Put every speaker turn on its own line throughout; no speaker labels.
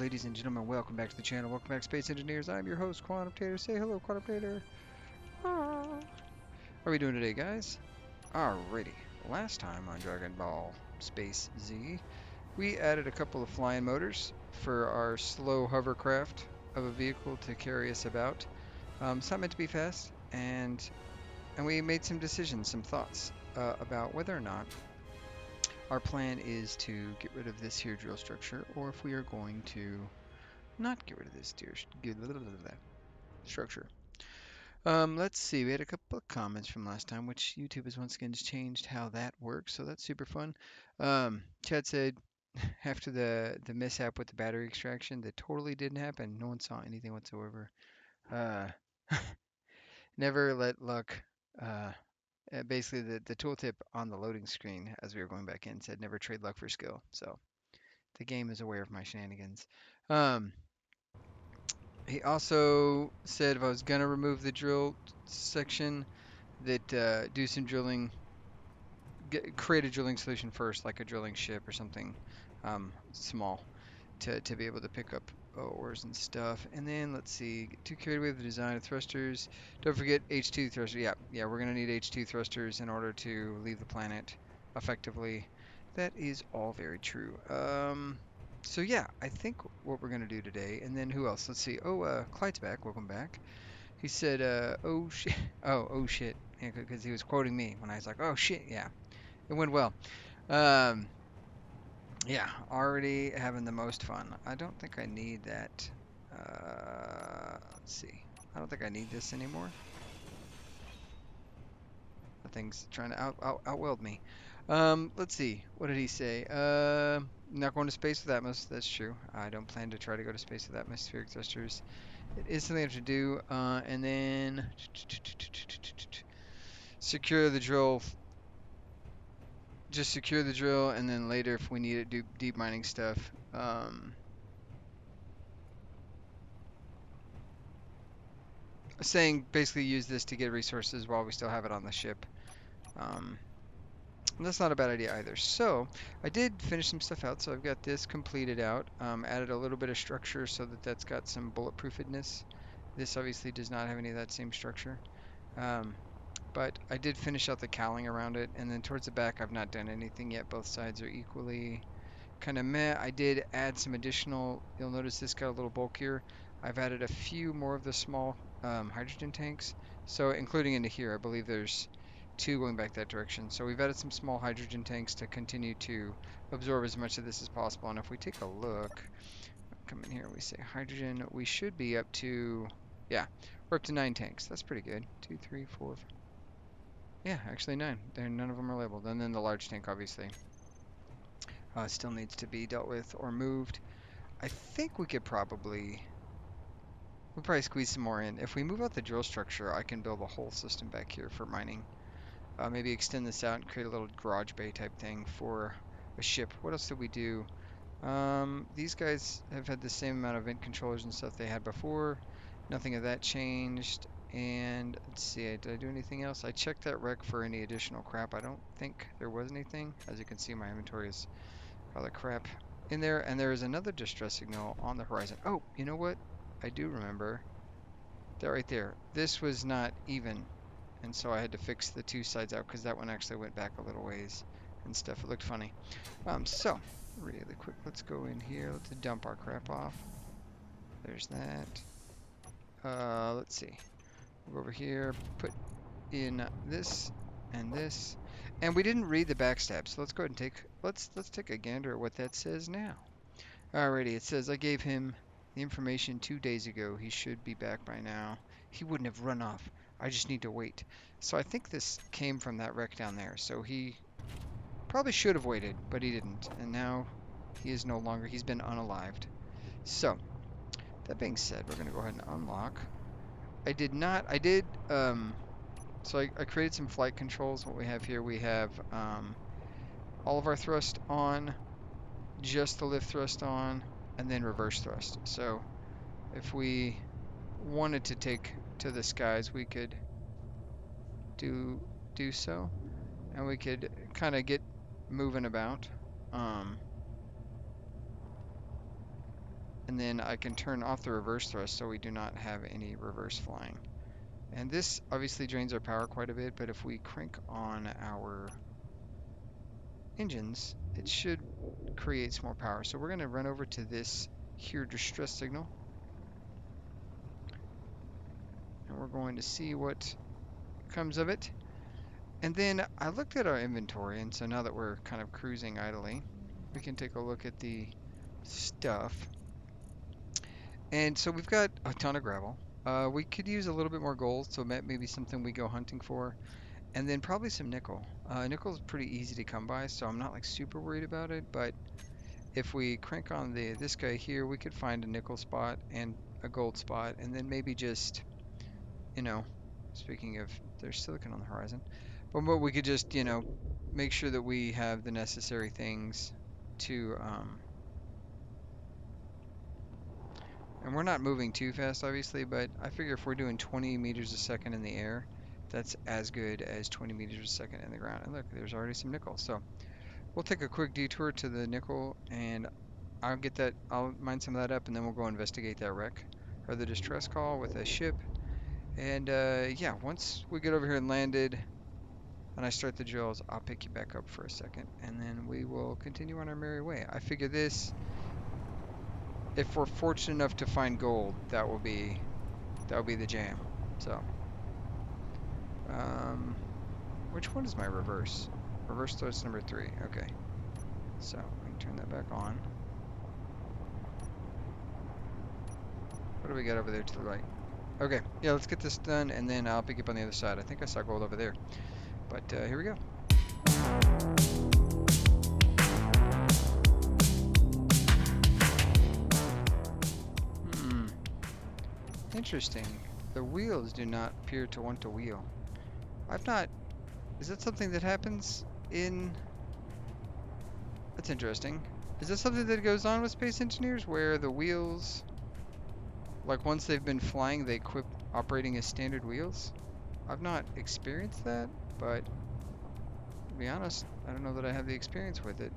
ladies and gentlemen, welcome back to the channel. Welcome back to Space Engineers. I'm your host, Quantum. Say hello, Quantum. How are we doing today, guys? Alrighty. Last time on Dragon Ball Space Z, we added a couple of flying motors for our slow hovercraft of a vehicle to carry us about. It's not meant to be fast, and we made some decisions, some thoughts about whether or not our plan is to get rid of this here drill structure, or if we are going to not get rid of this structure. Let's see. We had a couple of comments from last time, which YouTube has once again changed how that works, so that's super fun. Chad said after the mishap with the battery extraction that totally didn't happen. No one saw anything whatsoever. Uh, Never let luck. Basically, the tooltip on the loading screen as we were going back in said never trade luck for skill. So the game is aware of my shenanigans. Um, He also said if I was gonna remove the drill section, that do some drilling, create a drilling solution first, like a drilling ship or something small, to be able to pick up ores and stuff. And then let's see, get too carried away with the design of thrusters. Don't forget H2 thrusters. Yeah, we're gonna need H2 thrusters in order to leave the planet effectively. That is all very true. So yeah, I think what we're gonna do today, and then who else? Let's see. Oh, Clyde's back. Welcome back. He said, "Oh shit." Oh shit, because he was quoting me when I was like, "Oh shit." Yeah, it went well. Um, yeah, already having the most fun. I don't think I need that. Let's see. I don't think I need this anymore. The thing's trying to outweld me. Let's see. What did he say? Not going to space with Atmos. That's true. I don't plan to try to go to space with atmospheric thrusters. It is something I have to do. And then secure the drill. Just secure the drill, and then later, if we need it, do deep mining stuff. Saying basically use this to get resources while we still have it on the ship. Um, that's not a bad idea either. So I did finish some stuff out. So I've got this completed out. Added a little bit of structure so that that's got some bulletproofedness. This obviously does not have any of that same structure. Um, but I did finish out the cowling around it, and then towards the back I've not done anything yet. Both sides are equally kind of meh. I did add some additional, you'll notice this got a little bulkier. I've added a few more of the small hydrogen tanks, so including into here, I believe there's two going back that direction. So we've added some small hydrogen tanks to continue to absorb as much of this as possible. And if we take a look, come in here, we say hydrogen, we should be up to, yeah, we're up to 9 tanks. That's pretty good. 2, 3, 4, yeah, actually 9. None of them are labeled. And then the large tank, obviously. Still needs to be dealt with or moved. I think we'll probably squeeze some more in. If we move out the drill structure, I can build a whole system back here for mining. Maybe extend this out and create a little garage bay type thing for a ship. What else did we do? These guys have had the same amount of vent controllers and stuff they had before. Nothing of that changed. And let's see, did I do anything else? I checked that wreck for any additional crap. I don't think there was anything. As you can see, my inventory is all the crap in there, and there is another distress signal on the horizon. Oh, you know what? I do remember that right there. This was not even, and so I had to fix the two sides out because that one actually went back a little ways and stuff. It looked funny. So really quick, let's go in here. Let's dump our crap off. There's that. Let's see. We'll go over here, put in this and this. And we didn't read the backstab, so let's go ahead and let's take a gander at what that says now. Alrighty, it says I gave him the information 2 days ago. He should be back by now. He wouldn't have run off. I just need to wait. So I think this came from that wreck down there. So he probably should have waited, but he didn't. And now he is no longer, he's been unalived. So that being said, we're going to go ahead and unlock. So I created some flight controls. What we have here, we have all of our thrust on, just the lift thrust on, and then reverse thrust. So if we wanted to take to the skies, we could do so, and we could kind of get moving about. and then I can turn off the reverse thrust so we do not have any reverse flying. And this obviously drains our power quite a bit, but if we crank on our engines, it should create some more power. So we're going to run over to this here distress signal, and we're going to see what comes of it. And then I looked at our inventory, and so now that we're kind of cruising idly, we can take a look at the stuff. And so we've got a ton of gravel. We could use a little bit more gold, so maybe something we go hunting for. And then probably some nickel. Nickel's pretty easy to come by, so I'm not like super worried about it. But if we crank on this guy here, we could find a nickel spot and a gold spot, and then maybe just, you know, speaking of, there's silicon on the horizon. But we could just, make sure that we have the necessary things to, and we're not moving too fast, obviously, but I figure if we're doing 20 meters a second in the air, that's as good as 20 meters a second in the ground. And look, there's already some nickel. So we'll take a quick detour to the nickel, and I'll mine some of that up, and then we'll go investigate that wreck or the distress call with a ship. And yeah, once we get over here and landed, and I start the drills, I'll pick you back up for a second, and then we will continue on our merry way. I figure this, if we're fortunate enough to find gold, that will be the jam. So, which one is my reverse? Reverse thrust number 3. Okay. So we can turn that back on. What do we got over there to the right? Okay. Yeah, let's get this done, and then I'll pick up on the other side. I think I saw gold over there. But here we go. Interesting. The wheels do not appear to want to wheel. Is that something that happens in... That's interesting. Is that something that goes on with Space Engineers, where the wheels, like once they've been flying, they quit operating as standard wheels? I've not experienced that, but to be honest, I don't know that I have the experience with it.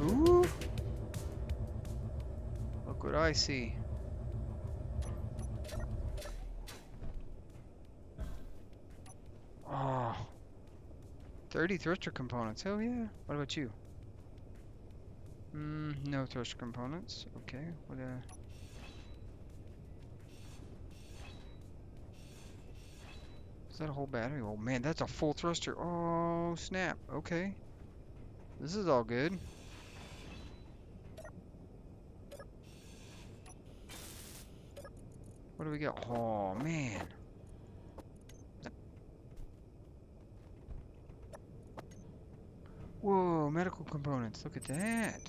Ooh! Look what I see. Oh, 30 thruster components. Hell yeah. What about you? No thruster components. Okay. Is that a whole battery? Oh man, that's a full thruster. Oh snap. Okay. This is all good. What do we got? Oh man. Whoa, medical components. Look at that.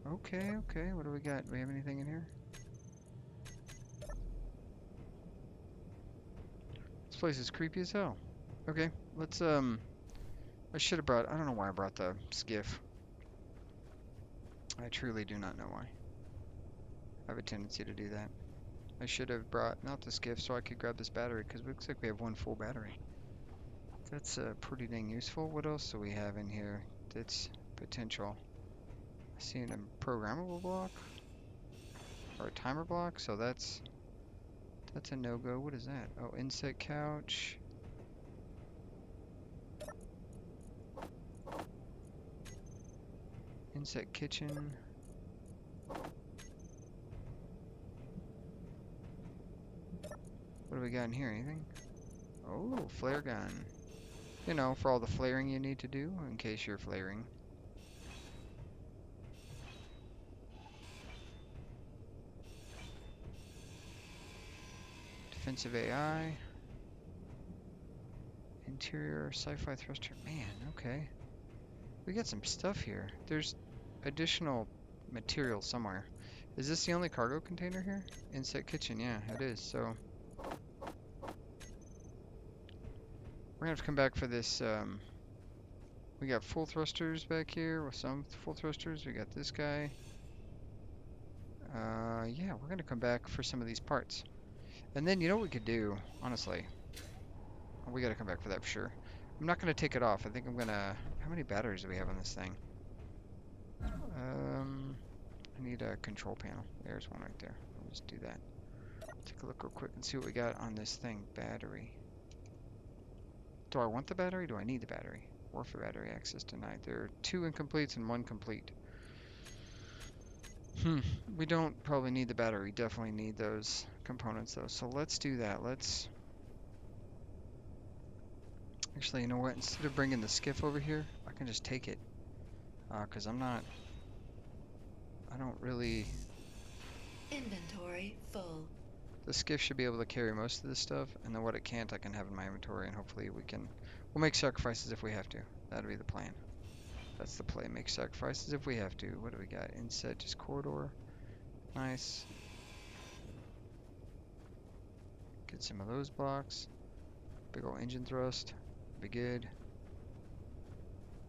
Okay, okay. What do we got? Do we have anything in here? This place is creepy as hell. Okay, let's I should have brought, I don't know why I brought the skiff. I truly do not know why. I have a tendency to do that. I should have brought not the skiff so I could grab this battery, because it looks like we have one full battery. That's pretty dang useful. What else do we have in here that's potential? I see a programmable block or a timer block, so that's a no-go. What is that? Oh, insect couch. Insect kitchen. What do we got in here? Anything? Oh, flare gun. You know, for all the flaring you need to do, in case you're flaring. Defensive AI. Interior sci-fi thruster. Man, okay. We got some stuff here. There's additional material somewhere. Is this the only cargo container here? Insect kitchen, yeah, it is. So we're gonna have to come back for this. We got full thrusters back here with some full thrusters. We got this guy. Yeah, we're gonna come back for some of these parts. And then you know what we could do, honestly. We gotta come back for that for sure. I'm not gonna take it off. I think I'm gonna. How many batteries do we have on this thing? I need a control panel. There's one right there. I'll just do that. Take a look real quick and see what we got on this thing. Battery. Do I want the battery? Do I need the battery? Warfare battery access denied. There are 2 incompletes and 1 complete. We don't probably need the battery. Definitely need those components though. So let's do that. Let's actually, you know what? Instead of bringing the skiff over here, I can just take it. Because I don't really.
Inventory full.
The skiff should be able to carry most of this stuff, and then what it can't, I can have in my inventory, and hopefully we'll make sacrifices if we have to. That'll be the plan. That's the play. Make sacrifices if we have to. What do we got? Inset, just corridor. Nice. Get some of those blocks. Big old engine thrust. Be good.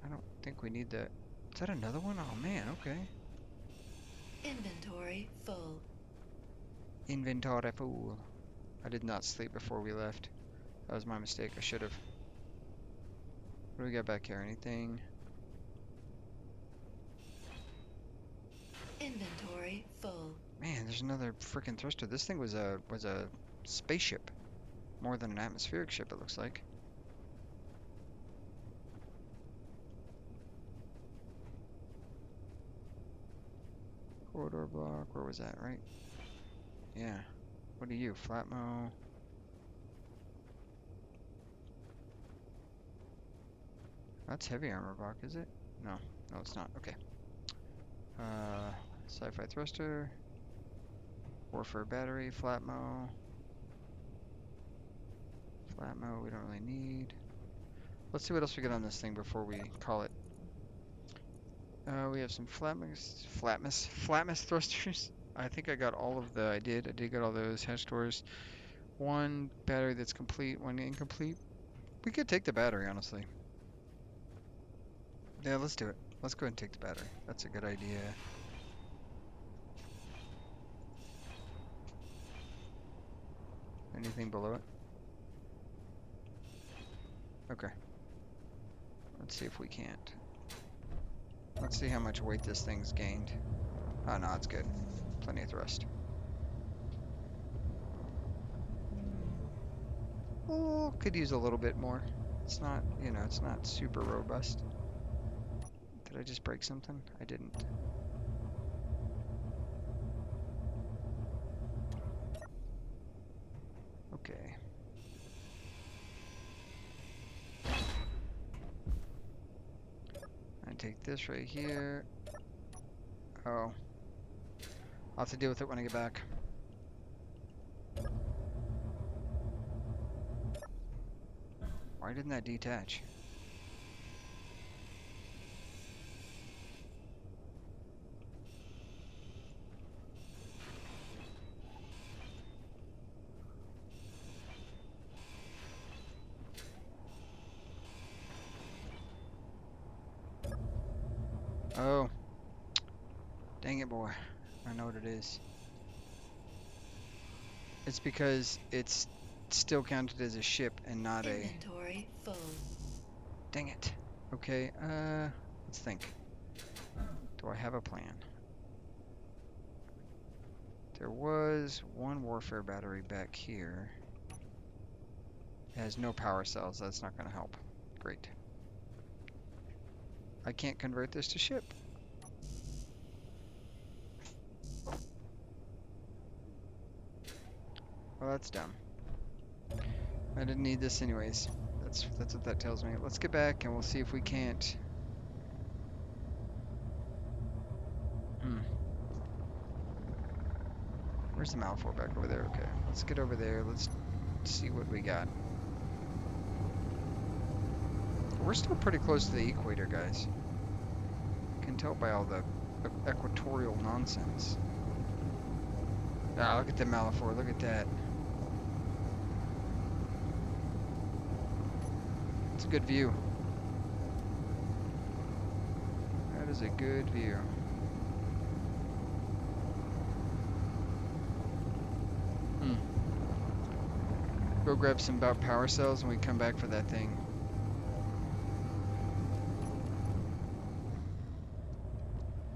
I don't think we need that. Is that another one? Oh man, okay.
Inventory full.
Inventory full. I did not sleep before we left. That was my mistake. I should have. What do we got back here? Anything?
Inventory full.
Man, there's another freaking thruster. This thing was a spaceship, more than an atmospheric ship. It looks like. Corridor block. Where was that? Right? Yeah. What are you? Flatmo. That's heavy armor block, is it? No. No, it's not. Okay. Sci-fi thruster. Warfare battery. Flatmo. Flatmo we don't really need. Let's see what else we get on this thing before we call it. We have some flatmus thrusters. I think I got all of the. I did get all those hatch doors. 1 battery that's complete, 1 incomplete. We could take the battery, honestly. Yeah, let's do it. Let's go ahead and take the battery. That's a good idea. Anything below it? Okay. Let's see if we can't. Let's see how much weight this thing's gained. Oh no, it's good. Plenty of thrust. Oh, could use a little bit more. It's not, it's not super robust. Did I just break something? I didn't. Okay. I take this right here. Oh. I'll have to deal with it when I get back. Why didn't that detach? Oh. Dang it, boy. I know what it is. It's because it's still counted as a ship and not a...
Inventory full.
Dang it. Okay, let's think. Do I have a plan? There was 1 warfare battery back here. It has no power cells. That's not going to help. Great. I can't convert this to ship. Well, that's dumb. I didn't need this anyways. That's what that tells me. Let's get back and we'll see if we can't. Where's the Malaphor? Back over there. Okay. Let's get over there. Let's see what we got. We're still pretty close to the equator, guys. You can tell by all the equatorial nonsense. Ah, look at the Malaphor. Look at that. It's a good view. is a good view. Hmm. Go grab some power cells and we come back for that thing.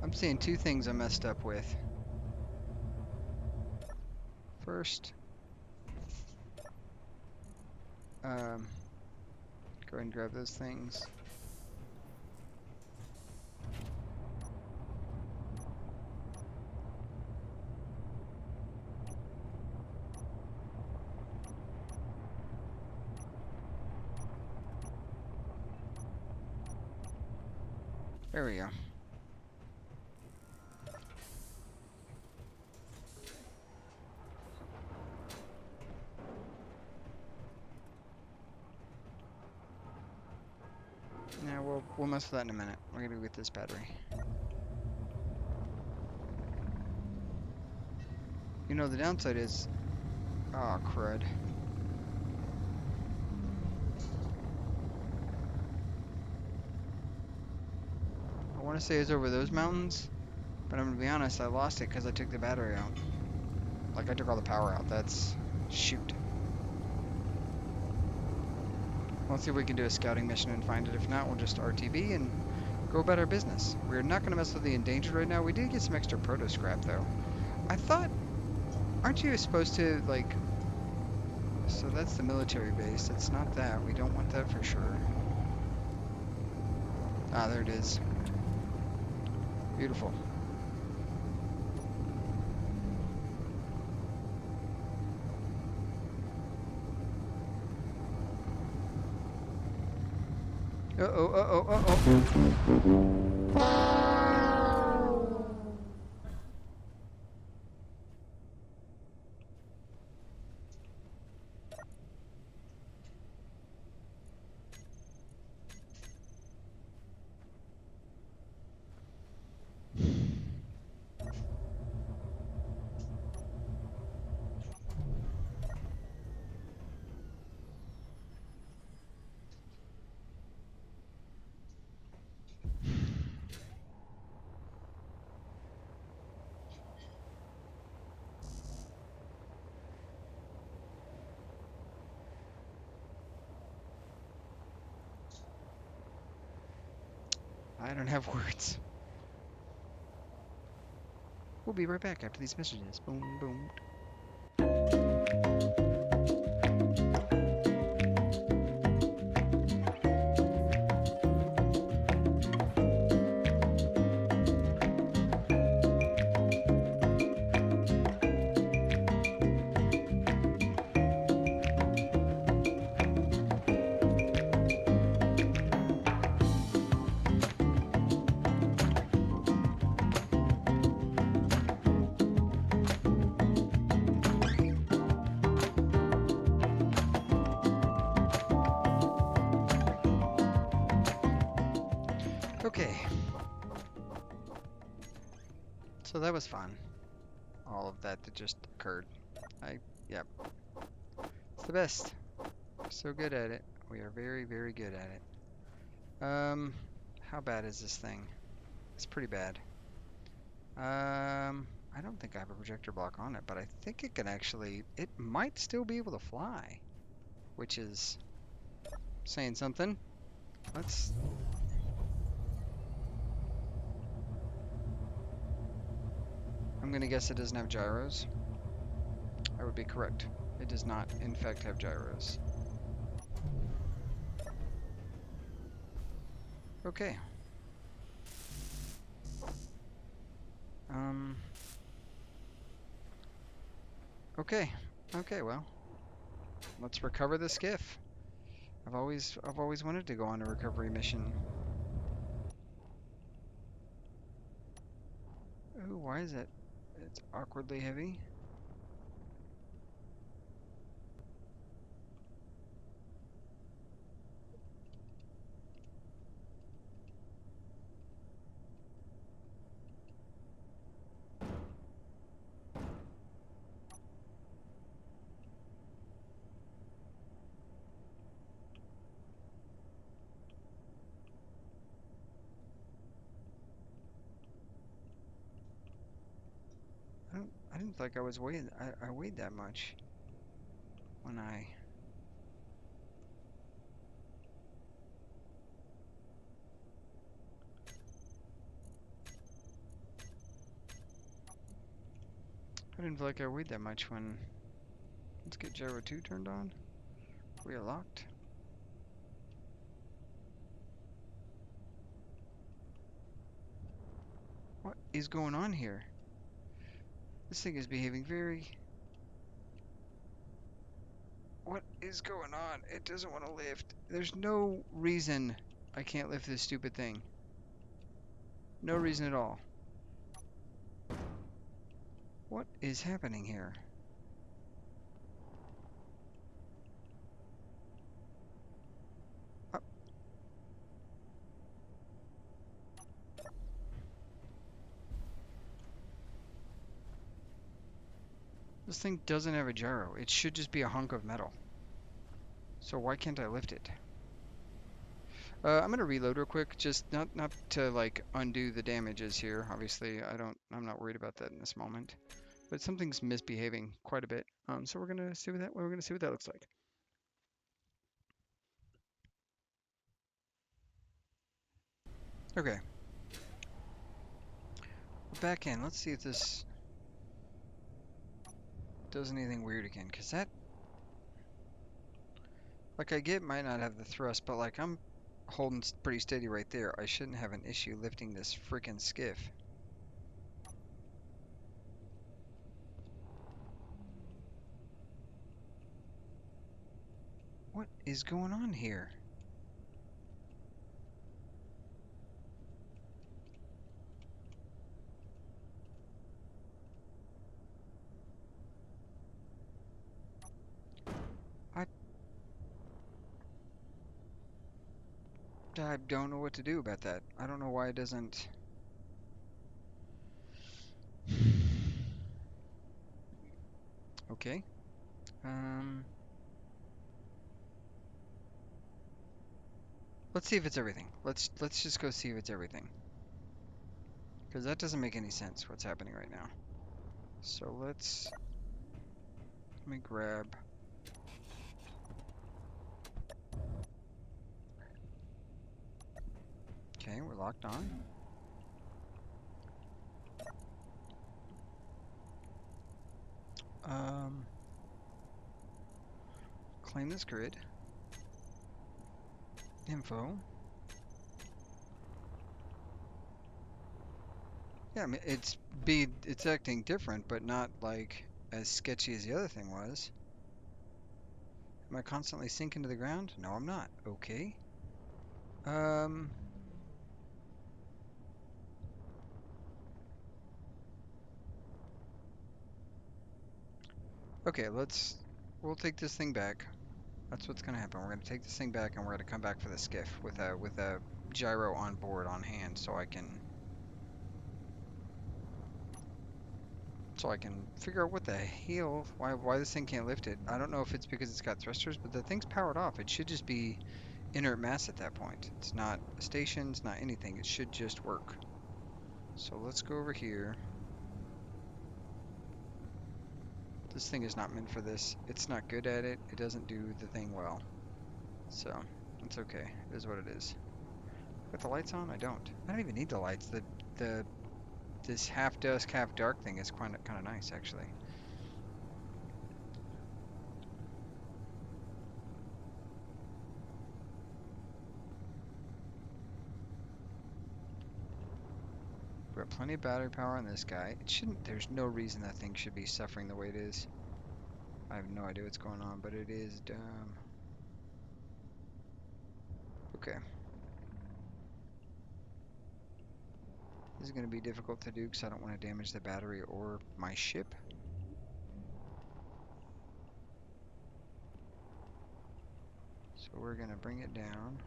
I'm seeing two things I messed up with. First, go ahead and grab those things. There we go. Yeah, we'll mess with that in a minute. We're gonna go get this battery. You know, the downside is, oh crud. I want to say it's over those mountains, but I'm gonna be honest, I lost it because I took the battery out. Like I took all the power out. That's shoot. Let's see if we can do a scouting mission and find it. If not, we'll just RTB and go about our business. We're not gonna mess with the endangered right now. We did get some extra proto scrap though. I thought, aren't you supposed to like? So that's the military base. It's not that. We don't want that for sure. Ah, there it is. Beautiful. Uh-oh, uh-oh, uh-oh. I don't have words. We'll be right back after these messages. Boom, boom. Okay. So that was fun. All of that just occurred. Yep. It's the best. We're so good at it. We are very, very good at it. How bad is this thing? It's pretty bad. I don't think I have a projector block on it, but I think it can actually, it might still be able to fly, which is saying something. Let's, I'm gonna guess it doesn't have gyros. I would be correct. It does not, in fact, have gyros. Okay. Okay. Okay, well, let's recover the skiff. I've always wanted to go on a recovery mission. Oh, why is it? It's awkwardly heavy. looked like I was weighing. I weighed that much when I. I didn't feel like I weighed that much when. Let's get gyro 2 turned on. We are locked. What is going on here? This thing is behaving very. What is going on? It doesn't want to lift. There's no reason I can't lift this stupid thing. No reason at all. What is happening here? Uh, this thing doesn't have a gyro. It should just be a hunk of metal. So why can't I lift it? I'm gonna reload real quick, just not to like undo the damages here. Obviously, I'm not worried about that in this moment. But something's misbehaving quite a bit. So we're gonna see what that looks like. Okay, we're back in. Let's see if this does anything weird again, because that, like I get might not have the thrust, but like I'm holding pretty steady right there. I shouldn't have an issue lifting this freaking skiff. What is going on here? I I don't know what to do about that. I don't know why it doesn't. Okay. Um, let's see if it's everything. Let's just go see if it's everything. Because that doesn't make any sense what's happening right now. So let me grab. Okay, we're locked on. Um, claim this grid. Info. Yeah, I mean it's acting different, but not like as sketchy as the other thing was. Am I constantly sinking to the ground? No, I'm not. Okay. Um, okay, we'll take this thing back. That's what's gonna happen. We're gonna take this thing back and we're gonna come back for the skiff with a gyro on board on hand so I can figure out what the hell why this thing can't lift it. I don't know if it's because it's got thrusters, but the thing's powered off. It should just be inert mass at that point. It's not a station, it's not anything. It should just work. So let's go over here. This thing is not meant for this. It's not good at it. It doesn't do the thing well. So it's okay. It is what it is. Got the lights on? I don't. I don't even need the lights. The this half dusk, half dark thing is kind of nice actually. We've got plenty of battery power on this guy. It shouldn't. There's no reason that thing should be suffering the way it is. I have no idea what's going on, but it is dumb. Okay. This is going to be difficult to do because I don't want to damage the battery or my ship. So we're going to bring it down.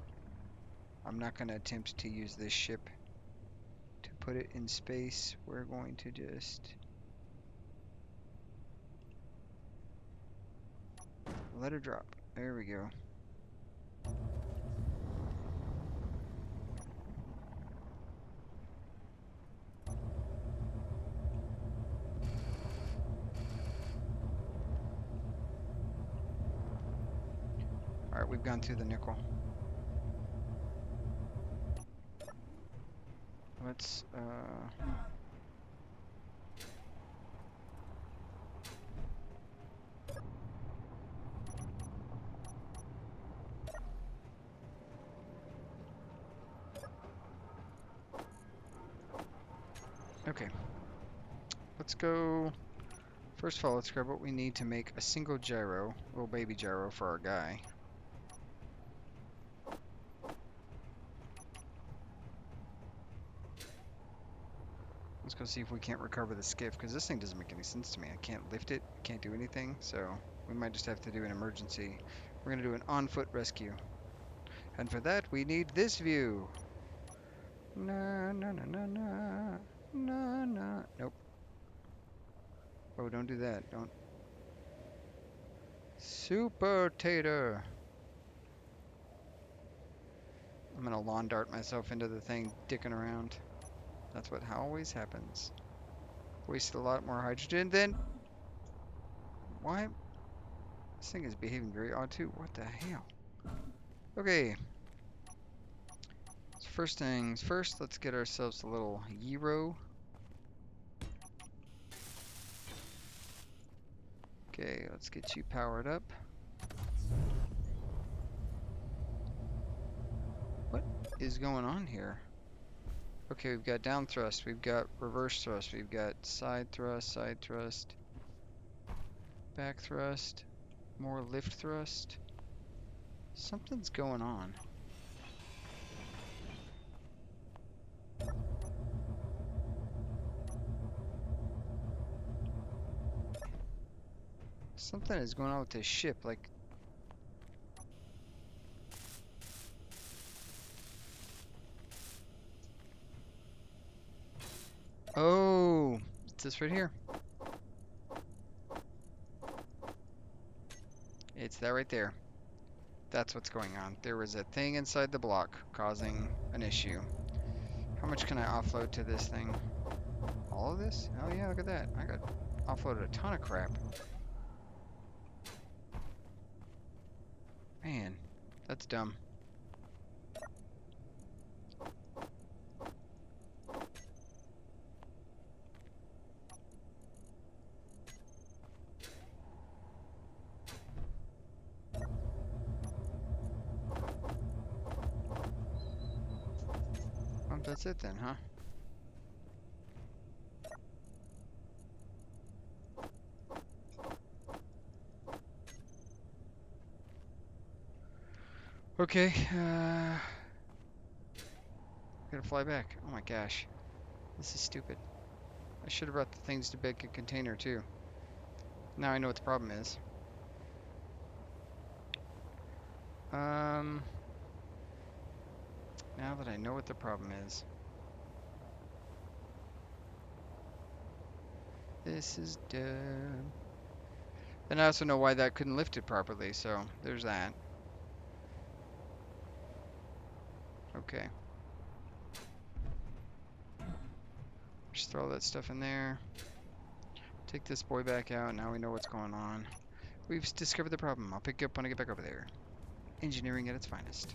I'm not going to attempt to use this ship to put it in space. We're going to just let her drop. There we go. Alright, we've gone through the nickel. Let's, okay. Let's go. First of all, let's grab what we need to make a single gyro, little baby gyro for our guy. Let's go see if we can't recover the skiff, because this thing doesn't make any sense to me. I can't lift it, can't do anything, so we might just have to do an emergency. We're going to do an on-foot rescue. And for that, we need this view. Na na na na na na na. Nope. Oh, don't do that. Don't. Super Tater. I'm gonna lawn dart myself into the thing, dicking around. That's what always happens. Wasted a lot more hydrogen than. Why? This thing is behaving very odd too. What the hell? Okay. So first things first, let's get ourselves a little gyro. Okay, let's get you powered up. What is going on here? Okay, we've got down thrust, we've got reverse thrust, we've got side thrust, back thrust, more lift thrust. Something's going on. Something is going on with this ship, like... Oh, it's this right here. It's that right there. That's what's going on. There was a thing inside the block causing an issue. How much can I offload to this thing? All of this? Oh yeah, look at that. I got offloaded a ton of crap. Man, that's dumb. Well, that's it then, huh? Okay, gotta fly back. Oh my gosh. This is stupid. I should have brought the things to big container too. Now I know what the problem is. Now that I know what the problem is. This is dumb. And I also know why that couldn't lift it properly, so there's that. Okay. Just throw all that stuff in there. Take this boy back out. Now we know what's going on. We've discovered the problem. I'll pick you up when I get back over there. Engineering at its finest.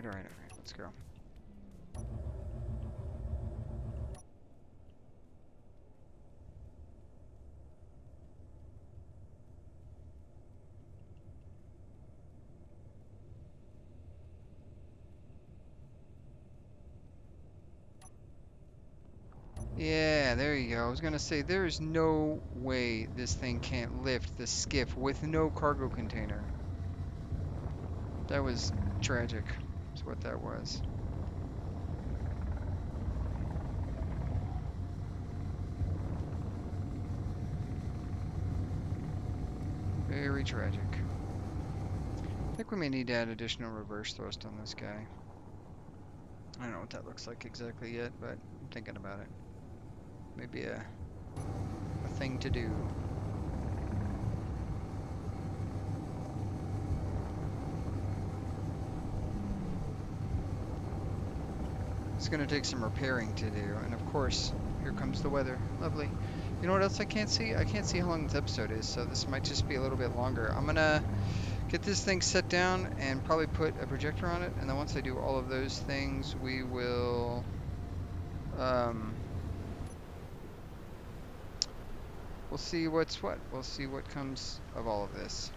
Alright. Let's go. Yeah, there you go. I was gonna say, there is no way this thing can't lift the skiff with no cargo container. That was tragic, is what that was. Very tragic. I think we may need to add additional reverse thrust on this guy. I don't know what that looks like exactly yet, but I'm thinking about it. Maybe a thing to do. It's going to take some repairing to do, and of course, here comes the weather. Lovely. You know what else I can't see? I can't see how long this episode is, so this might just be a little bit longer. I'm gonna get this thing set down and probably put a projector on it, and then once I do all of those things, we will um, we'll see what's what. We'll see what comes of all of this.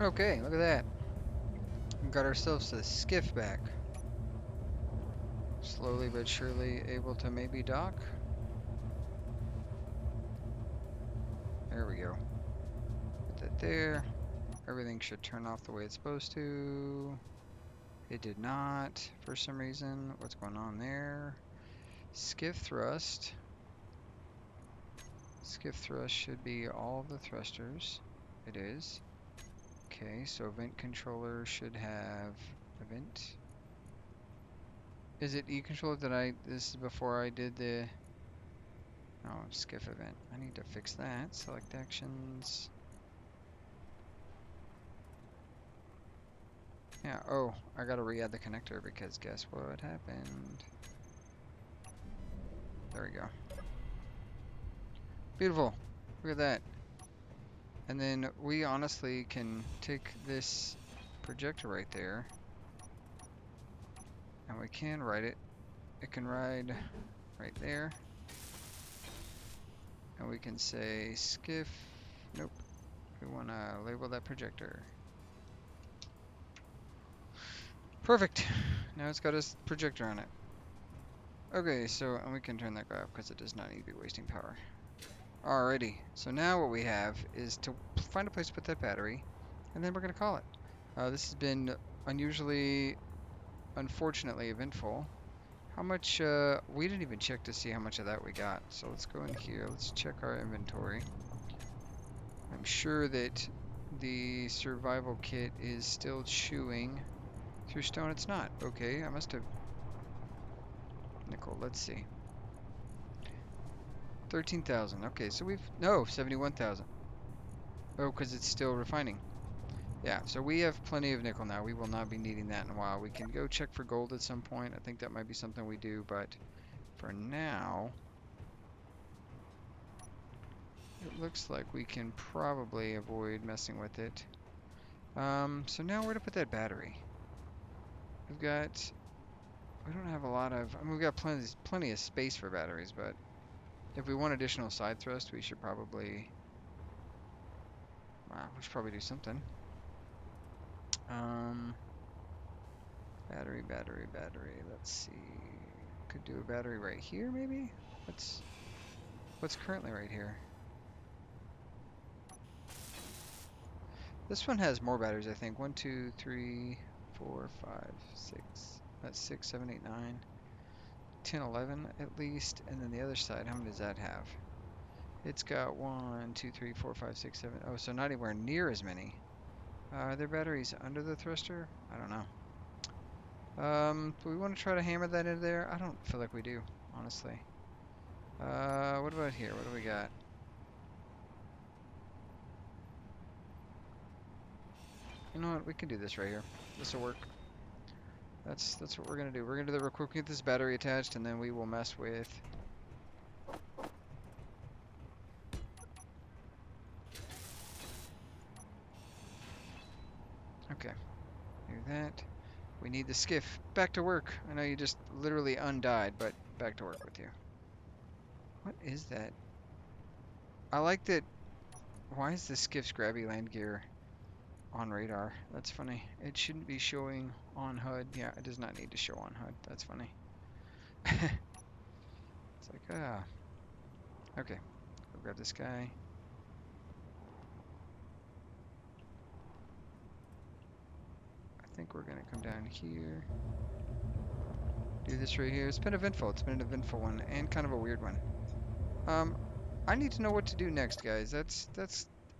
Okay, look at that. We got ourselves a skiff back. Slowly but surely able to maybe dock. There we go. Put that there. Everything should turn off the way it's supposed to. It did not for some reason. What's going on there? Skiff thrust. Skiff thrust should be all of the thrusters. It is. Okay, so vent controller should have a vent. Is it E controller that this is before I did the, oh, skiff event. I need to fix that. Select actions. Yeah, oh, I gotta re-add the connector because guess what happened? There we go. Beautiful. Look at that. And then we honestly can take this projector right there and we can ride it. It can ride right there. And we can say skiff. Nope. We want to label that projector. Perfect. Now it's got a projector on it. Okay, so and we can turn that guy off because it does not need to be wasting power. Alrighty, so now what we have is to find a place to put that battery, and then we're going to call it. This has been unusually, unfortunately eventful. How much, we didn't even check to see how much of that we got. So let's go in here, let's check our inventory. I'm sure that the survival kit is still chewing through stone. It's not. Okay, I must have... Nickel, let's see. 13,000. Okay, so we've, no, 71,000. Oh, because it's still refining. Yeah, so we have plenty of nickel now. We will not be needing that in a while. We can go check for gold at some point. I think that might be something we do, but for now, it looks like we can probably avoid messing with it. So now where to put that battery? We've got, we don't have a lot of, I mean, we've got plenty of space for batteries, but if we want additional side thrust, we should probably, wow, we should probably do something. Um, battery. Let's see. Could do a battery right here, maybe? What's currently right here? This one has more batteries, I think. 1, 2, 3, 4, 5, 6. That's 6, 7, 8, 9, 10, 11 at least. And then the other side, how many does that have? It's got 1, 2, 3, 4, 5, 6, 7. Oh, so not anywhere near as many. Are there batteries under the thruster? I don't know. Do we want to try to hammer that into there? I don't feel like we do, honestly. What about here? What do we got? You know what? We can do this right here. This will work. That's what we're gonna do. We're gonna do that real quick. Get this battery attached, and then we will mess with. Okay, do that. We need the skiff. Back to work. I know you just literally undied, but back to work with you. What is that? I like that. Why is the skiff's grabby land gear on radar? That's funny. It shouldn't be showing on HUD. Yeah, it does not need to show on HUD. That's funny. It's like, ah. Okay, go grab this guy. I think we're gonna come down here. Do this right here. It's been eventful. It's been an eventful one and kind of a weird one. I need to know what to do next, guys. I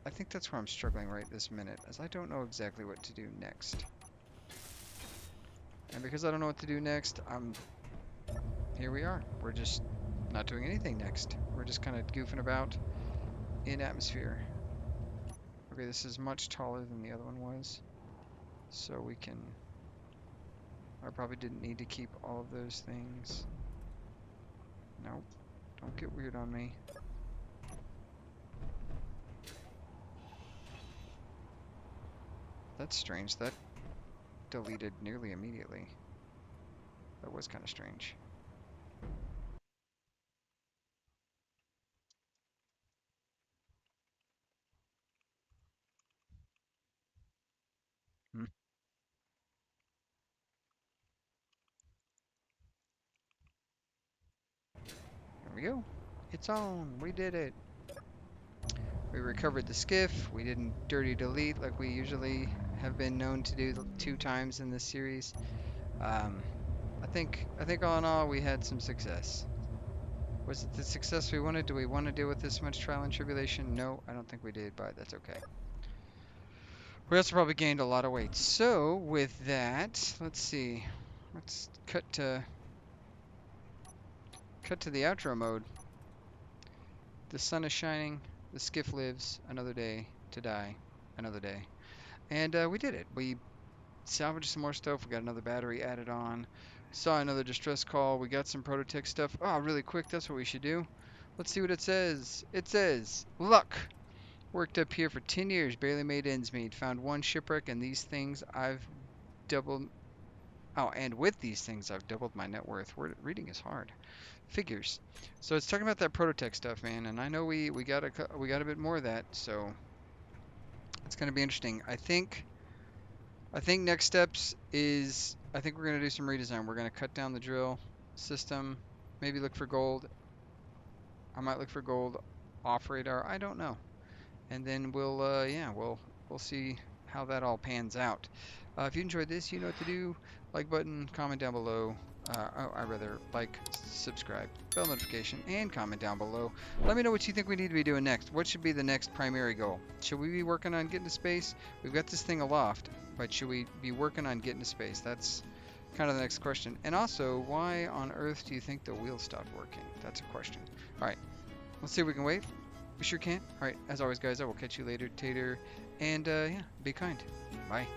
think that's where I'm struggling right this minute, as I don't know exactly what to do next. And because I don't know what to do next, here we are. We're just not doing anything next. We're just kind of goofing about in atmosphere. Okay, this is much taller than the other one was, so we can. I probably didn't need to keep all of those things. Nope. Don't get weird on me. That's strange. That deleted nearly immediately. That was kind of strange. Hmm. There we go. It's on. We did it. We recovered the skiff. We didn't dirty delete like we usually have been known to do 2 times in this series. I think all in all we had some success. Was it the success we wanted? Do we want to deal with this much trial and tribulation? No, I don't think we did, but that's okay. We also probably gained a lot of weight. So with that, let's see. Let's cut to the outro mode. The sun is shining. The skiff lives. Another day to die. Another day. And we did it. We salvaged some more stuff. We got another battery added on. Saw another distress call. We got some prototech stuff. Oh, really quick. That's what we should do. Let's see what it says. It says, luck. Worked up here for 10 years. Barely made ends meet. Found one shipwreck, and these things I've doubled. Oh, and with these things I've doubled my net worth. Reading is hard. Figures. So it's talking about that prototech stuff, man. And I know we got a bit more of that. So it's gonna be interesting. I think next steps is I think we're going to do some redesign. We're going to cut down the drill system, maybe look for gold. I might look for gold off radar. I don't know. And then we'll see how that all pans out. If you enjoyed this, you know what to do. Like button, comment down below. I rather like, subscribe, bell notification, and comment down below. Let me know what you think we need to be doing next. What should be the next primary goal? Should we be working on getting to space? We've got this thing aloft, but should we be working on getting to space? That's kind of the next question. And also, why on earth do you think the wheel stopped working? That's a question. All right. Let's see if we can wave. We sure can. All right. As always, guys, I will catch you later, Tater. And yeah, be kind. Bye.